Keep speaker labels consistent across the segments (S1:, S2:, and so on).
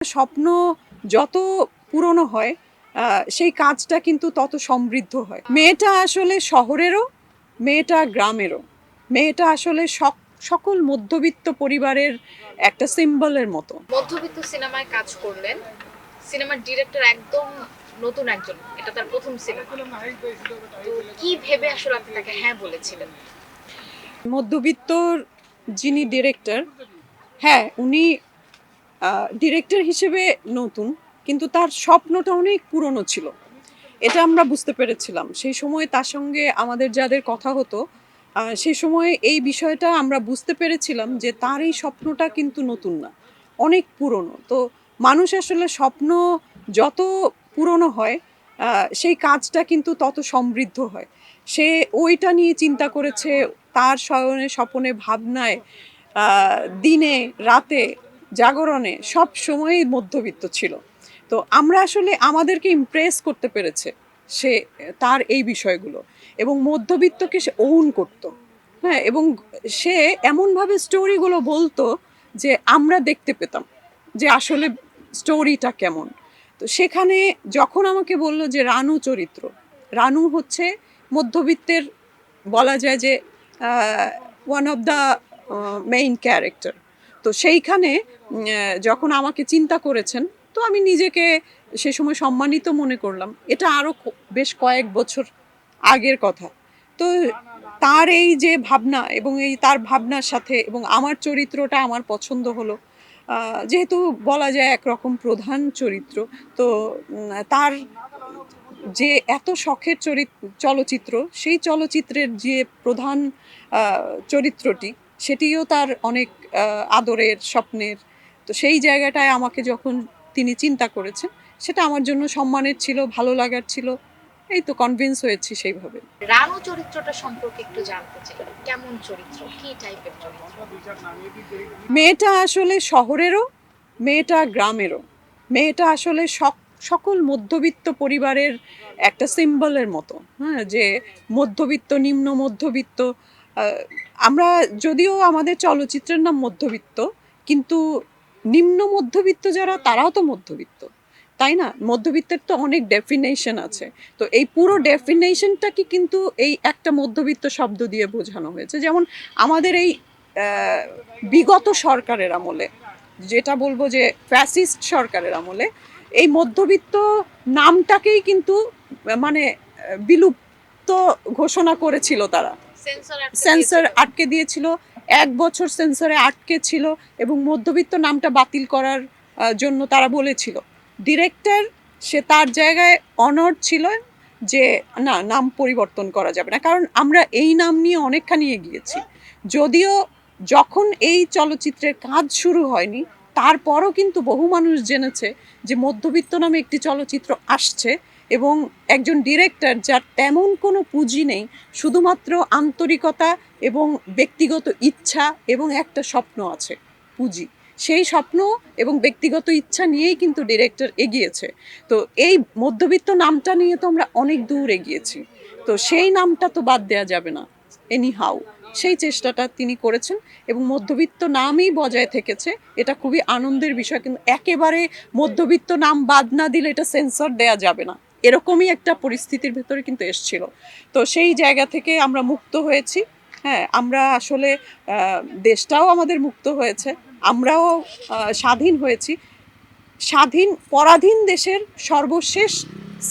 S1: স্বপ্ন যত পুরনো হয় সেই কাজটা কিন্তু তত সমৃদ্ধ হয়। মেয়েটা আসলে শহরেরও, মেয়েটা গ্রামেরও, মেয়েটা আসলে সকল মধ্যবিত্ত পরিবারের একটা সিম্বলের মতো।
S2: মধ্যবিত্ত সিনেমায় কাজ করলেন, সিনেমার ডিরেক্টর একদম নতুন একজন, এটা তার প্রথম সিনেমা। তো কি ভেবে আসলে আপনি তাকে হ্যাঁ বলেছিলেন?
S1: মধ্যবিত্তর যিনি ডিরেক্টর, হ্যাঁ উনি ডিরেক্টর হিসেবে নতুন, কিন্তু তার স্বপ্নটা অনেক পুরনো ছিল। এটা আমরা বুঝতে পেরেছিলাম সেই সময় তার সঙ্গে আমাদের যাদের কথা হতো। সেই সময় এই বিষয়টা আমরা বুঝতে পেরেছিলাম যে তার এই স্বপ্নটা কিন্তু নতুন না, অনেক পুরনো। তো মানুষ আসলে স্বপ্ন যত পুরনো হয় সেই কাজটা কিন্তু তত সমৃদ্ধ হয়। সে ওইটা নিয়ে চিন্তা করেছে, তার শয়নে স্বপনে ভাবনায় দিনে রাতে জাগরণে সব সময়ই মধ্যবিত্ত ছিল। তো আমরা আসলে আমাদেরকে ইমপ্রেস করতে পেরেছে সে, তার এই বিষয়গুলো, এবং মধ্যবিত্তকে সে ওন করতো। হ্যাঁ, এবং সে এমনভাবে স্টোরিগুলো বলতো যে আমরা দেখতে পেতাম যে আসলে স্টোরিটা কেমন। তো সেখানে যখন আমাকে বলল যে রানু চরিত্র, রানু হচ্ছে মধ্যবিত্তের, বলা যায় যে one of the main character. তো সেইখানে যখন আমাকে চিন্তা করেছেন, তো আমি নিজেকে সে সময় সম্মানিত মনে করলাম। এটা আরও বেশ কয়েক বছর আগের কথা। তো তার এই যে ভাবনা, এবং এই তার ভাবনার সাথে এবং আমার চরিত্রটা আমার পছন্দ হলো, যেহেতু বলা যায় একরকম প্রধান চরিত্র। তো তার যে এত শখের চলচ্চিত্র, সেই চলচ্চিত্রের যে প্রধান চরিত্রটি, সেটিও তার অনেক আদরের, স্বপ্নের। তো সেই জায়গাটায় আমাকে যখন তিনি চিন্তা করেছেন, সেটা আমার জন্য সম্মানের ছিল, ভালো লাগার ছিল। এই তো কনভিন্স হয়েছি সেইভাবে।
S2: রানু চরিত্রটা সম্পর্কে একটু জানতে চাই, কেমন চরিত্র, কি টাইপের চরিত্র?
S1: মেয়েটা আসলে শহরেরও, মেয়েটা গ্রামেরও, মেয়েটা আসলে সকল মধ্যবিত্ত পরিবারের একটা সিম্বলের মতো। হ্যাঁ, যে মধ্যবিত্ত, নিম্ন মধ্যবিত্ত। আমরা যদিও আমাদের চলচ্চিত্রের নাম মধ্যবিত্ত, কিন্তু নিম্ন মধ্যবিত্ত যারা, তারাও তো মধ্যবিত্ত, তাই না? মধ্যবিত্তের তো অনেক ডেফিনেশন আছে। তো এই পুরো ডেফিনেশনটাকে কিন্তু এই একটা মধ্যবিত্ত শব্দ দিয়ে বোঝানো হয়েছে। যেমন আমাদের এই বিগত সরকারের আমলে, যেটা বলবো যে ফ্যাসিস্ট সরকারের আমলে, এই মধ্যবিত্ত নামটাকেই কিন্তু মানে বিলুপ্ত ঘোষণা করেছিল তারা। সেন্সর আটকে দিয়েছিল, 1 বছর সেন্সরে আটকে ছিল, এবং মধ্যবিত্ত নামটা বাতিল করার জন্য তারা বলেছিল। ডিরেক্টর সে তার জায়গায় অনড় ছিল যে না, নাম পরিবর্তন করা যাবে না, কারণ আমরা এই নাম নিয়ে অনেকখানি এগিয়েছি। যদিও যখন এই চলচ্চিত্রের কাজ শুরু হয়নি, তারপরও কিন্তু বহু মানুষ জেনেছে যে মধ্যবিত্ত নামে একটি চলচ্চিত্র আসছে, এবং একজন ডিরেক্টর যার তেমন কোনো পুঁজি নেই, শুধুমাত্র আন্তরিকতা এবং ব্যক্তিগত ইচ্ছা এবং একটা স্বপ্ন আছে, পুঁজি। সেই স্বপ্ন এবং ব্যক্তিগত ইচ্ছা নিয়েই কিন্তু ডিরেক্টর এগিয়েছে। তো এই মধ্যবিত্ত নামটা নিয়ে তো আমরা অনেক দূর এগিয়েছি, তো সেই নামটা তো বাদ দেওয়া যাবে না এনি হাউ। সেই চেষ্টাটা তিনি করেছেন, এবং মধ্যবিত্ত নামই বজায় থেকেছে। এটা খুবই আনন্দের বিষয়, কিন্তু একেবারে মধ্যবিত্ত নাম বাদ না দিলে এটা সেন্সর দেয়া যাবে না, এরকমই একটা পরিস্থিতির ভেতরে কিন্তু এসছিল। তো সেই জায়গা থেকে আমরা মুক্ত হয়েছি। হ্যাঁ, আমরা আসলে দেশটাও আমাদের মুক্ত হয়েছে, আমরাও স্বাধীন হয়েছি। স্বাধীন পরাধীন দেশের সর্বশেষ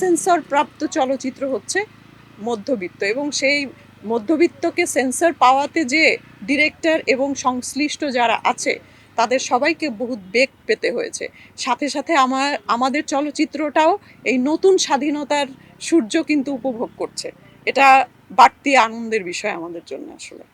S1: সেন্সর প্রাপ্ত চলচ্চিত্র হচ্ছে মধ্যবিত্ত, এবং সেই মধ্যবিত্তকে সেন্সর পাওয়াতে যে ডিরেক্টর এবং সংশ্লিষ্ট যারা আছে, তাদের সবাইকে বহুত বেগ পেতে হয়েছে। সাথে সাথে আমাদের চলচ্চিত্রটাও এই নতুন স্বাধীনতার সূর্য কিন্তু উপভোগ করছে। এটা বাড়তি আনন্দের বিষয় আমাদের জন্য আসলে।